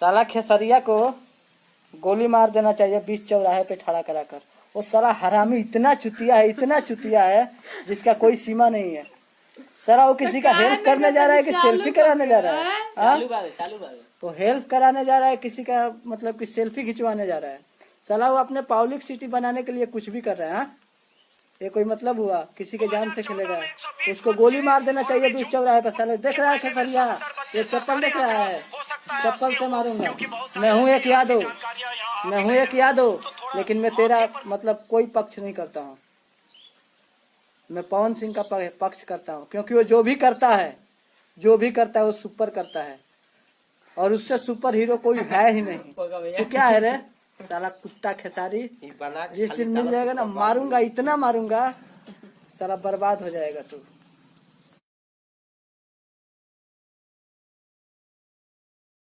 साला खेसरिया को गोली मार देना चाहिए बीच चौराहे पे खड़ा करा कर। वो साला हरामी इतना चुतिया है जिसका कोई सीमा नहीं है। साला वो किसी का हेल्प करने जा रहा है कि सेल्फी कराने जा रहा है? वो हेल्प कराने जा रहा है किसी का, मतलब कि सेल्फी खिंचवाने जा रहा है। साला वो अपने पब्लिक सिटी बनाने के लिए कुछ भी कर रहा है। ये कोई मतलब हुआ? किसी के जान से खेलेगा? उसको गोली मार देना चाहिए बीच चौराहे पर। साले देख रहा है खेसरिया, ये चप्पल देख रहा है, चप्पल से मारूंगा। मैं हूँ एक यादव, लेकिन मैं तेरा मतलब कोई पक्ष नहीं करता हूँ। मैं पवन सिंह का पक्ष करता हूँ, क्योंकि वो जो भी करता है वो सुपर करता है, और उससे सुपर हीरो कोई है ही नहीं। तो क्या है रे साला कुत्ता खेसारी? जिस दिन मिल जाएगा ना, मारूंगा, इतना मारूंगा साला बर्बाद हो जाएगा तू।